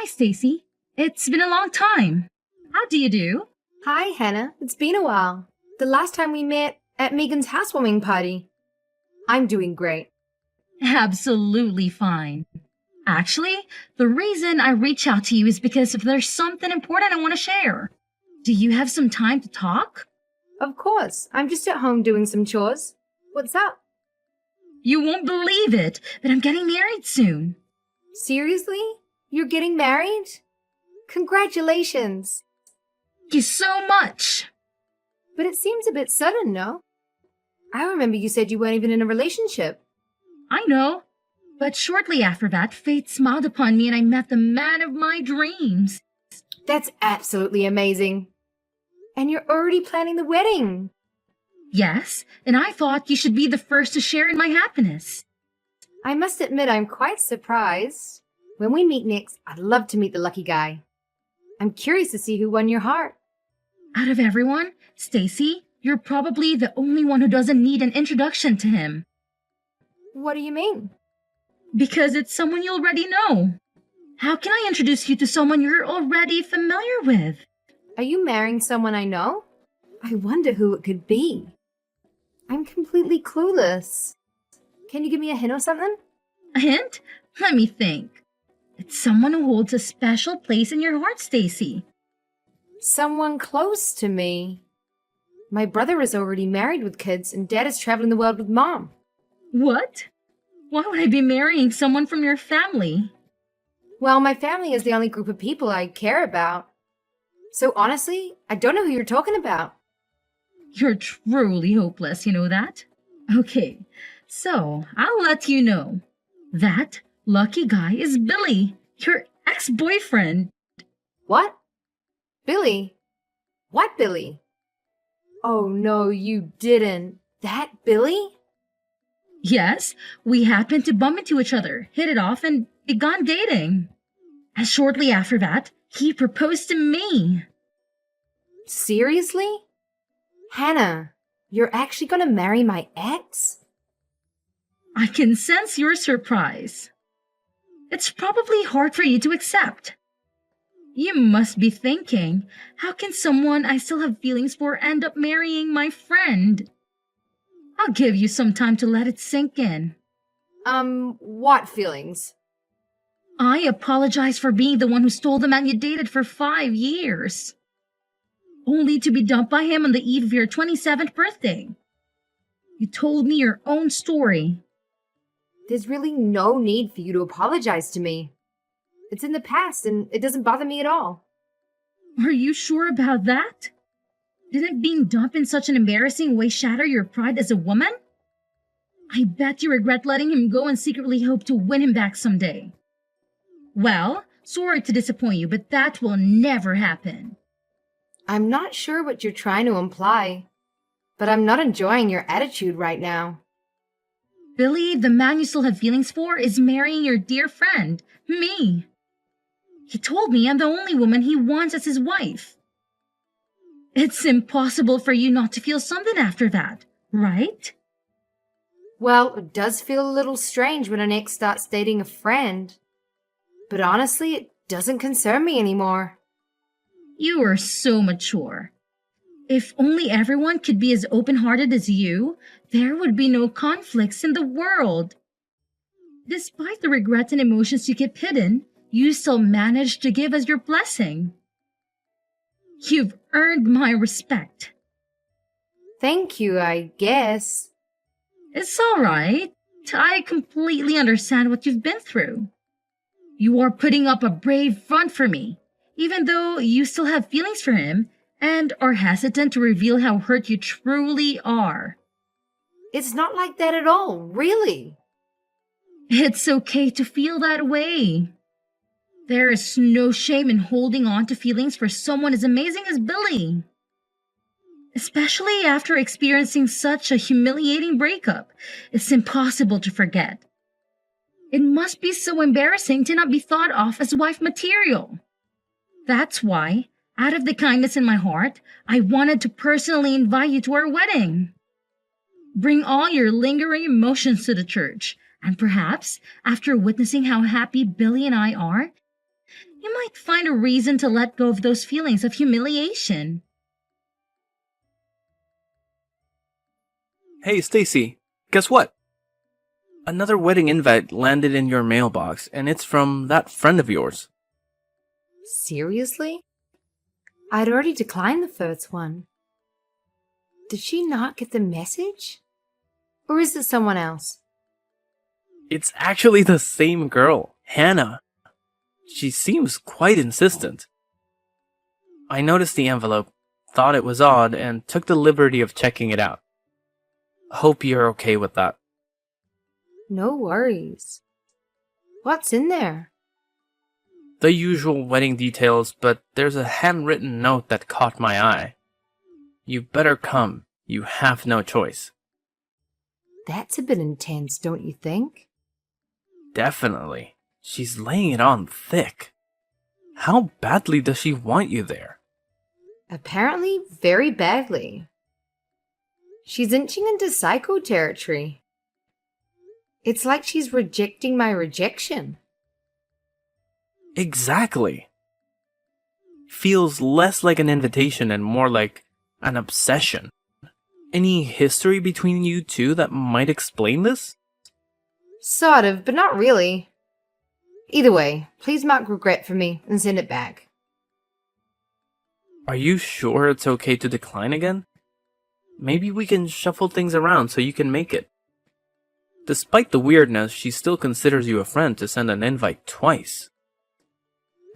Hi, Stacy. It's been a long time. How do you do? Hi, Hannah. It's been a while. The last time we met at Megan's housewarming party. I'm doing great. Absolutely fine. Actually, the reason I reach out to you is because if there's something important I want to share. Do you have some time to talk? Of course. I'm just at home doing some chores. What's up? You won't believe it, but I'm getting married soon. Seriously? You're getting married? Congratulations. Thank you so much. But it seems a bit sudden, no? I remember you said you weren't even in a relationship. I know. But shortly after that, fate smiled upon me and I met the man of my dreams. That's absolutely amazing. And you're already planning the wedding. Yes, and I thought you should be the first to share in my happiness. I must admit I'm quite surprised. When we meet next, I'd love to meet the lucky guy. I'm curious to see who won your heart. Out of everyone, Stacy, you're probably the only one who doesn't need an introduction to him. What do you mean? Because it's someone you already know. How can I introduce you to someone you're already familiar with? Are you marrying someone I know? I wonder who it could be. I'm completely clueless. Can you give me a hint or something? A hint? Let me think. It's someone who holds a special place in your heart, Stacy. Someone close to me. My brother is already married with kids and Dad is traveling the world with Mom. What? Why would I be marrying someone from your family? Well, my family is the only group of people I care about. So honestly, I don't know who you're talking about. You're truly hopeless, you know that? Okay, so I'll let you know. That lucky guy is Billy, your ex-boyfriend. What? Billy? What Billy? Oh no, you didn't. That Billy? Yes, we happened to bump into each other, hit it off, and began dating. And shortly after that, he proposed to me. Seriously? Hannah, you're actually gonna marry my ex? I can sense your surprise. It's probably hard for you to accept. You must be thinking, how can someone I still have feelings for end up marrying my friend? I'll give you some time to let it sink in. What feelings? I apologize for being the one who stole the man you dated for 5 years. Only to be dumped by him on the eve of your 27th birthday. You told me your own story. There's really no need for you to apologize to me. It's in the past and it doesn't bother me at all. Are you sure about that? Didn't being dumped in such an embarrassing way shatter your pride as a woman? I bet you regret letting him go and secretly hope to win him back someday. Well, sorry to disappoint you, but that will never happen. I'm not sure what you're trying to imply, but I'm not enjoying your attitude right now. Billy, the man you still have feelings for, is marrying your dear friend, me. He told me I'm the only woman he wants as his wife. It's impossible for you not to feel something after that, right? Well, it does feel a little strange when an ex starts dating a friend. But honestly, it doesn't concern me anymore. You are so mature. If only everyone could be as open-hearted as you, there would be no conflicts in the world. Despite the regrets and emotions you keep hidden, you still manage to give us your blessing. You've earned my respect. Thank you, I guess. It's all right. I completely understand what you've been through. You are putting up a brave front for me, even though you still have feelings for him and are hesitant to reveal how hurt you truly are. It's not like that at all, really. It's okay to feel that way. There is no shame in holding on to feelings for someone as amazing as Billy. Especially after experiencing such a humiliating breakup, it's impossible to forget. It must be so embarrassing to not be thought of as wife material. That's why, out of the kindness in my heart, I wanted to personally invite you to our wedding. Bring all your lingering emotions to the church, and perhaps, after witnessing how happy Billy and I are, You might find a reason to let go of those feelings of humiliation. Hey, Stacy, guess what? Another wedding invite landed in your mailbox, and it's from that friend of yours. Seriously? I'd already declined the first one. Did she not get the message? Or is it someone else? It's actually the same girl, Hannah. She seems quite insistent. I noticed the envelope, thought it was odd, and took the liberty of checking it out. Hope you're okay with that. No worries. What's in there? The usual wedding details, but there's a handwritten note that caught my eye. You better come. You have no choice. That's a bit intense, don't you think? Definitely. She's laying it on thick. How badly does she want you there? Apparently, very badly. She's inching into psycho territory. It's like she's rejecting my rejection. Exactly. Feels less like an invitation and more like an obsession. Any history between you two that might explain this? Sort of, but not really. Either way, please mark regret for me and send it back. Are you sure it's okay to decline again? Maybe we can shuffle things around so you can make it. Despite the weirdness, she still considers you a friend to send an invite twice.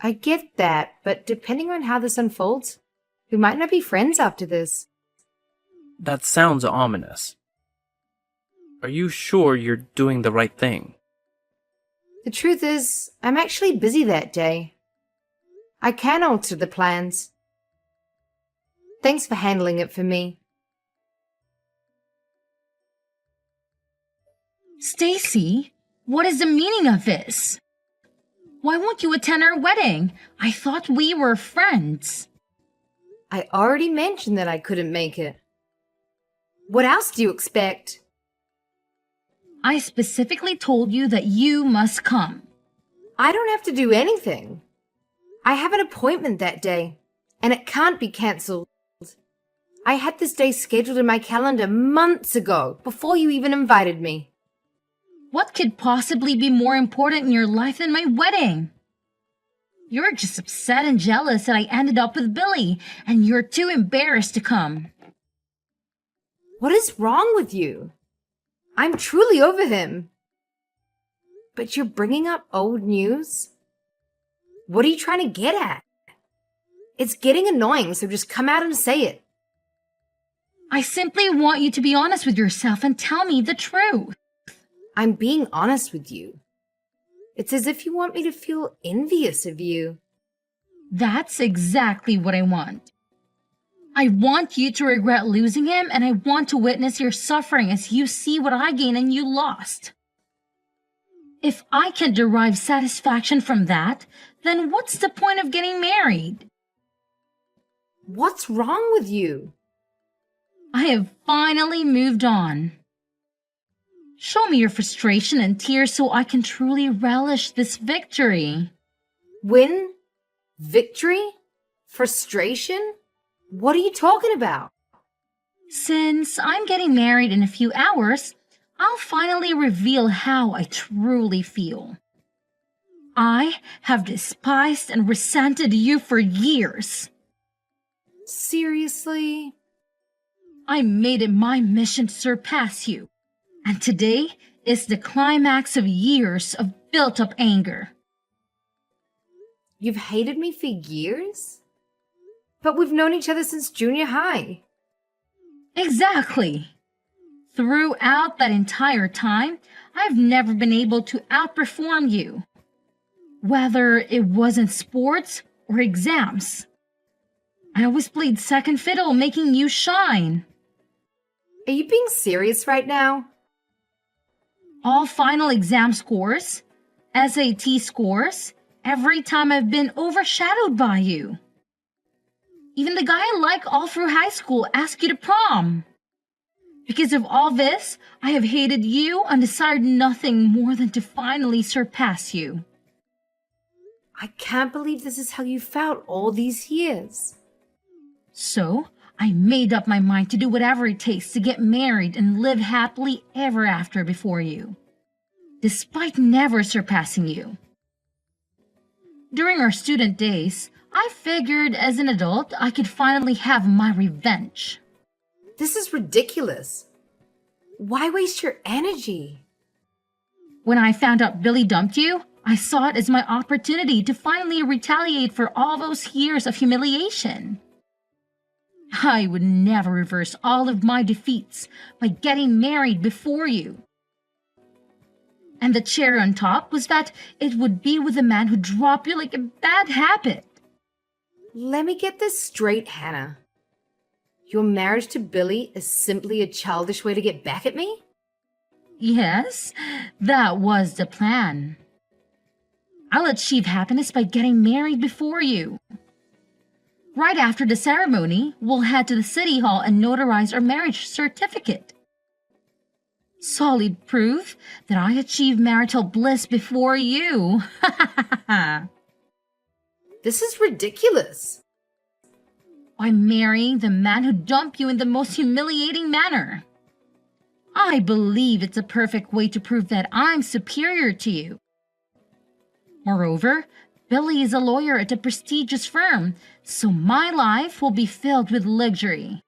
I get that, but depending on how this unfolds, we might not be friends after this. That sounds ominous. Are you sure you're doing the right thing? The truth is, I'm actually busy that day. I can alter the plans. Thanks for handling it for me. Stacy, what is the meaning of this? Why won't you attend our wedding? I thought we were friends. I already mentioned that I couldn't make it. What else do you expect? I specifically told you that you must come. I don't have to do anything. I have an appointment that day, and it can't be cancelled. I had this day scheduled in my calendar months ago, before you even invited me. What could possibly be more important in your life than my wedding? You're just upset and jealous that I ended up with Billy, and you're too embarrassed to come. What is wrong with you? I'm truly over him. But you're bringing up old news? What are you trying to get at? It's getting annoying, so just come out and say it. I simply want you to be honest with yourself and tell me the truth. I'm being honest with you. It's as if you want me to feel envious of you. That's exactly what I want. I want you to regret losing him, and I want to witness your suffering as you see what I gained and you lost. If I can derive satisfaction from that, then what's the point of getting married? What's wrong with you? I have finally moved on. Show me your frustration and tears so I can truly relish this victory. Win? Victory? Frustration? What are you talking about? Since I'm getting married in a few hours, I'll finally reveal how I truly feel. I have despised and resented you for years. Seriously? I made it my mission to surpass you, and today is the climax of years of built-up anger. You've hated me for years? But we've known each other since junior high. Exactly. Throughout that entire time, I've never been able to outperform you. Whether it was in sports or exams. I always played second fiddle, making you shine. Are you being serious right now? All final exam scores, SAT scores, every time I've been overshadowed by you. Even the guy I like all through high school asked you to prom. Because of all this, I have hated you and desired nothing more than to finally surpass you. I can't believe this is how you felt all these years. So, I made up my mind to do whatever it takes to get married and live happily ever after before you, despite never surpassing you. During our student days, I figured as an adult I could finally have my revenge. This is ridiculous. Why waste your energy? When I found out Billy dumped you, I saw it as my opportunity to finally retaliate for all those years of humiliation. I would never reverse all of my defeats by getting married before you. And the cherry on top was that it would be with a man who dropped you like a bad habit. Let me get this straight, Hannah. Your marriage to Billy is simply a childish way to get back at me? Yes, that was the plan. I'll achieve happiness by getting married before you. Right after the ceremony, we'll head to the city hall and notarize our marriage certificate. Solid proof that I achieved marital bliss before you. This is ridiculous. By marrying the man who dumped you in the most humiliating manner. I believe it's a perfect way to prove that I'm superior to you. Moreover, Billy is a lawyer at a prestigious firm, so my life will be filled with luxury.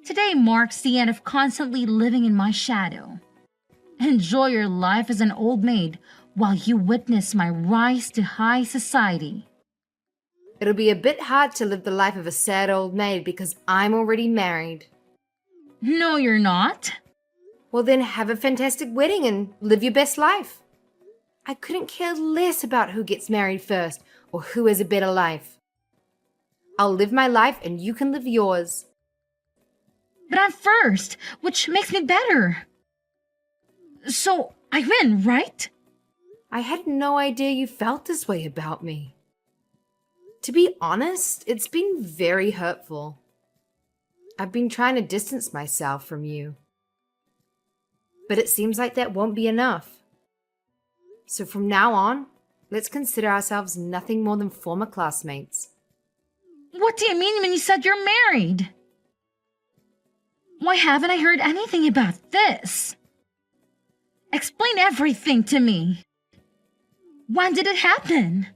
Today marks the end of constantly living in my shadow. Enjoy your life as an old maid while you witness my rise to high society. It'll be a bit hard to live the life of a sad old maid because I'm already married. No, you're not. Well, then have a fantastic wedding and live your best life. I couldn't care less about who gets married first or who has a better life. I'll live my life and you can live yours. But I'm first, which makes me better. So I win, right? I had no idea you felt this way about me. To be honest, it's been very hurtful. I've been trying to distance myself from you. But it seems like that won't be enough. So from now on, let's consider ourselves nothing more than former classmates. What do you mean when you said you're married? Why haven't I heard anything about this? Explain everything to me. When did it happen?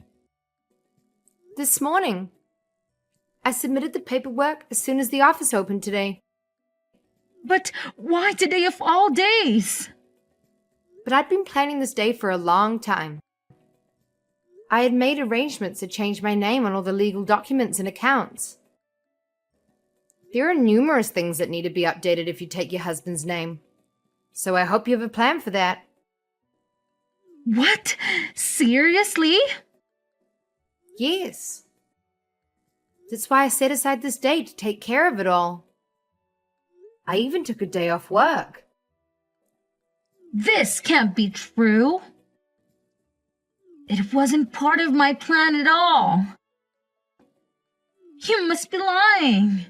This morning. I submitted the paperwork as soon as the office opened today. But why today of all days? But I'd been planning this day for a long time. I had made arrangements to change my name on all the legal documents and accounts. There are numerous things that need to be updated if you take your husband's name. So I hope you have a plan for that. What? Seriously? Yes. That's why I set aside this day to take care of it all. I even took a day off work. This can't be true. It wasn't part of my plan at all. You must be lying.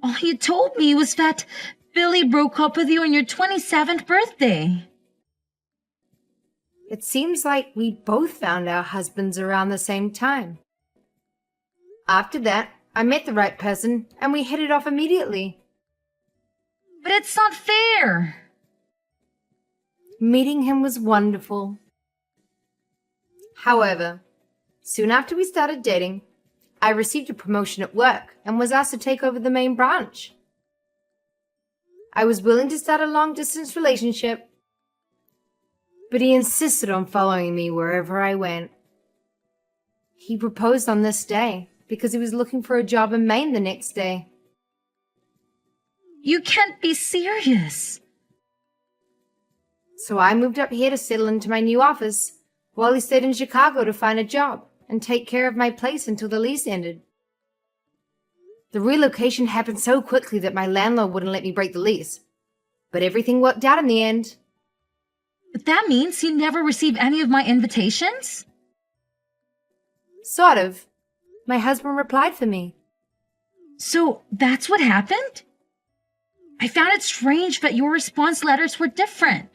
All you told me was that Billy broke up with you on your 27th birthday. It seems like we both found our husbands around the same time. After that, I met the right person and we hit it off immediately. But it's not fair. Meeting him was wonderful. However, soon after we started dating, I received a promotion at work and was asked to take over the main branch. I was willing to start a long-distance relationship, but he insisted on following me wherever I went. He proposed on this day because he was looking for a job in Maine the next day. You can't be serious. So I moved up here to settle into my new office while he stayed in Chicago to find a job and take care of my place until the lease ended. The relocation happened so quickly that my landlord wouldn't let me break the lease. But everything worked out in the end. But that means you never received any of my invitations? Sort of. My husband replied for me. So that's what happened? I found it strange that your response letters were different.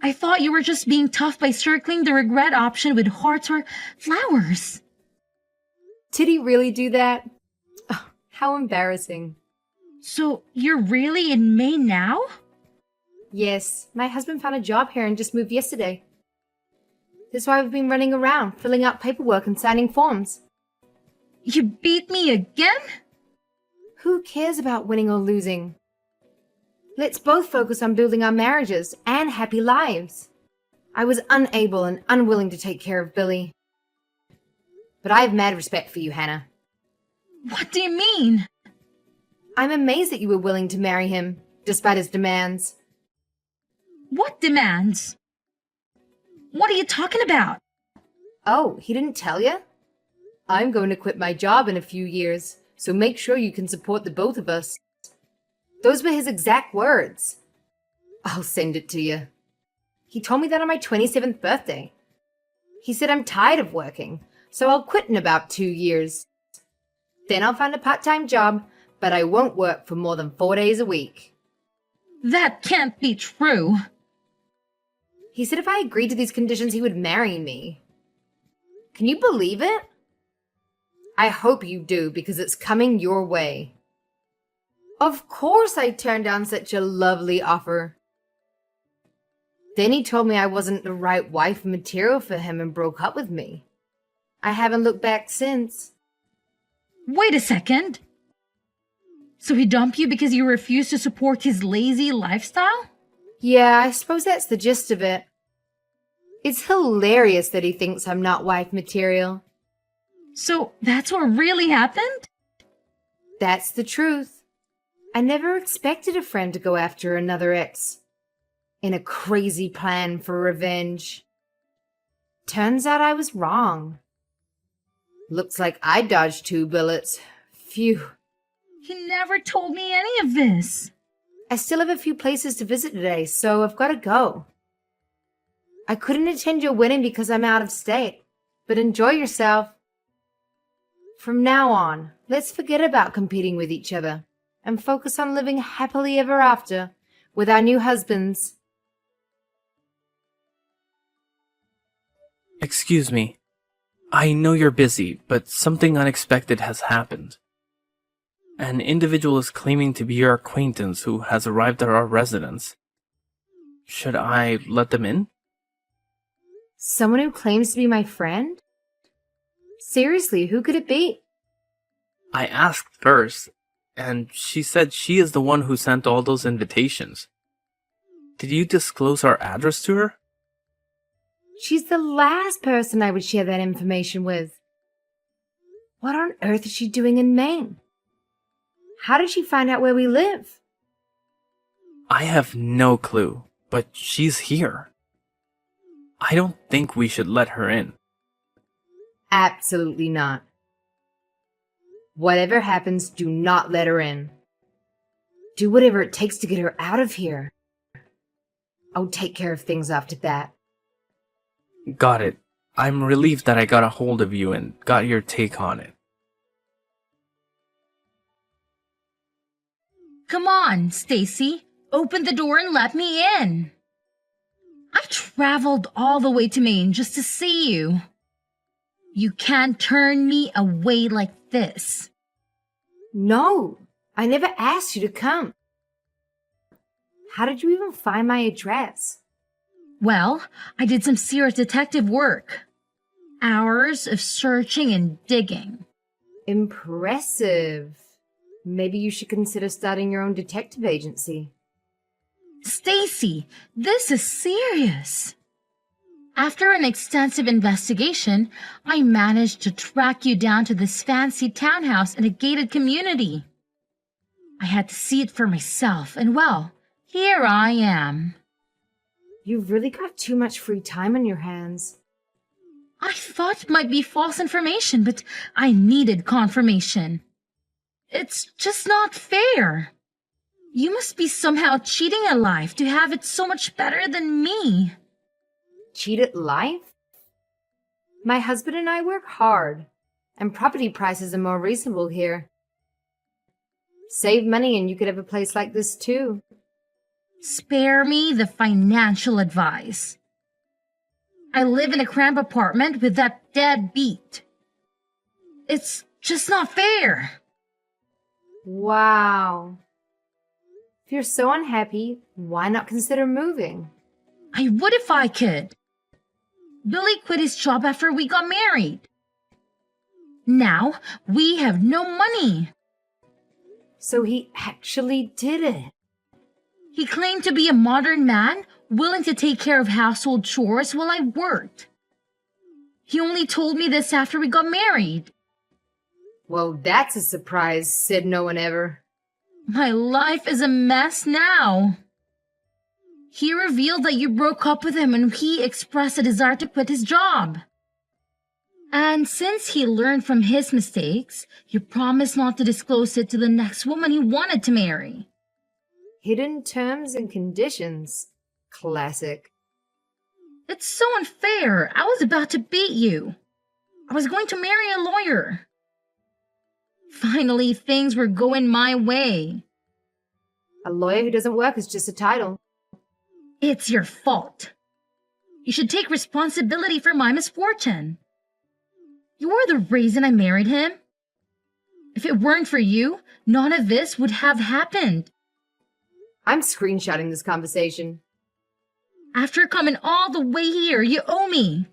I thought you were just being tough by circling the regret option with hearts or flowers. Did he really do that? Oh, how embarrassing. So you're really in Maine now? Yes, my husband found a job here and just moved yesterday. That's why we've been running around, filling out paperwork and signing forms. You beat me again? Who cares about winning or losing? Let's both focus on building our marriages and happy lives. I was unable and unwilling to take care of Billy. But I have mad respect for you, Hannah. What do you mean? I'm amazed that you were willing to marry him, despite his demands. What demands? What are you talking about? Oh, he didn't tell you? I'm going to quit my job in a few years, so make sure you can support the both of us. Those were his exact words. I'll send it to you. He told me that on my 27th birthday. He said I'm tired of working, so I'll quit in about 2 years. Then I'll find a part-time job, but I won't work for more than 4 days a week. That can't be true. He said if I agreed to these conditions, he would marry me. Can you believe it? I hope you do, because it's coming your way. Of course I turned down such a lovely offer. Then he told me I wasn't the right wife material for him and broke up with me. I haven't looked back since. Wait a second. So he dumped you because you refused to support his lazy lifestyle? Yeah, I suppose that's the gist of it. It's hilarious that he thinks I'm not wife material. So that's what really happened? That's the truth. I never expected a friend to go after another ex in a crazy plan for revenge. Turns out I was wrong. Looks like I dodged 2 bullets. Phew. He never told me any of this. I still have a few places to visit today, so I've got to go. I couldn't attend your wedding because I'm out of state, but enjoy yourself. From now on, let's forget about competing with each other and focus on living happily ever after with our new husbands. Excuse me. I know you're busy, but something unexpected has happened. An individual is claiming to be your acquaintance who has arrived at our residence. Should I let them in? Someone who claims to be my friend? Seriously, who could it be? I asked first, and she said she is the one who sent all those invitations. Did you disclose our address to her? She's the last person I would share that information with. What on earth is she doing in Maine? How did she find out where we live? I have no clue, but she's here. I don't think we should let her in. Absolutely not. Whatever happens, do not let her in. Do whatever it takes to get her out of here. I'll take care of things after that. Got it. I'm relieved that I got a hold of you and got your take on it. Come on, Stacy. Open the door and let me in. I traveled all the way to Maine just to see you. You can't turn me away like this. No, I never asked you to come. How did you even find my address? Well, I did some serious detective work. Hours of searching and digging. Impressive. Maybe you should consider starting your own detective agency. Stacy, this is serious. After an extensive investigation, I managed to track you down to this fancy townhouse in a gated community. I had to see it for myself, and well, here I am. You've really got too much free time on your hands. I thought it might be false information, but I needed confirmation. It's just not fair. You must be somehow cheating at life to have it so much better than me. Cheat at life? My husband and I work hard, and property prices are more reasonable here. Save money and you could have a place like this too. Spare me the financial advice. I live in a cramped apartment with that deadbeat. It's just not fair. Wow. If you're so unhappy, why not consider moving? I would if I could. Billy quit his job after we got married. Now we have no money. So he actually did it. He claimed to be a modern man, willing to take care of household chores while I worked. He only told me this after we got married. Well, that's a surprise, said no one ever. My life is a mess now. He revealed that you broke up with him and he expressed a desire to quit his job. And since he learned from his mistakes, you promised not to disclose it to the next woman he wanted to marry. Hidden terms and conditions. Classic. It's so unfair. I was about to beat you. I was going to marry a lawyer. Finally, things were going my way. A lawyer who doesn't work is just a title. It's your fault. You should take responsibility for my misfortune. You're the reason I married him. If it weren't for you, none of this would have happened. I'm screenshotting this conversation. After coming all the way here, you owe me.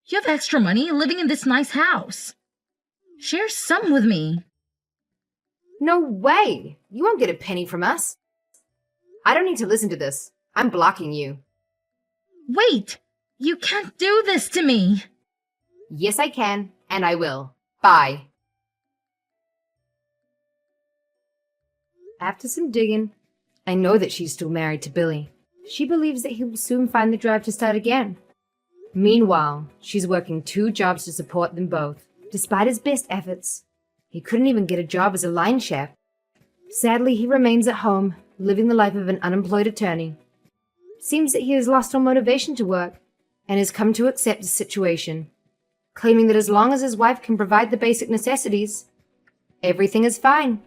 You have extra money living in this nice house. Share some with me. No way! You won't get a penny from us. I don't need to listen to this. I'm blocking you. Wait! You can't do this to me! Yes, I can, and I will. Bye. After some digging, I know that she's still married to Billy. She believes that he will soon find the drive to start again. Meanwhile, she's working 2 jobs to support them both. Despite his best efforts, he couldn't even get a job as a line chef. Sadly, he remains at home, living the life of an unemployed attorney. Seems that he has lost all motivation to work and has come to accept his situation, claiming that as long as his wife can provide the basic necessities, everything is fine.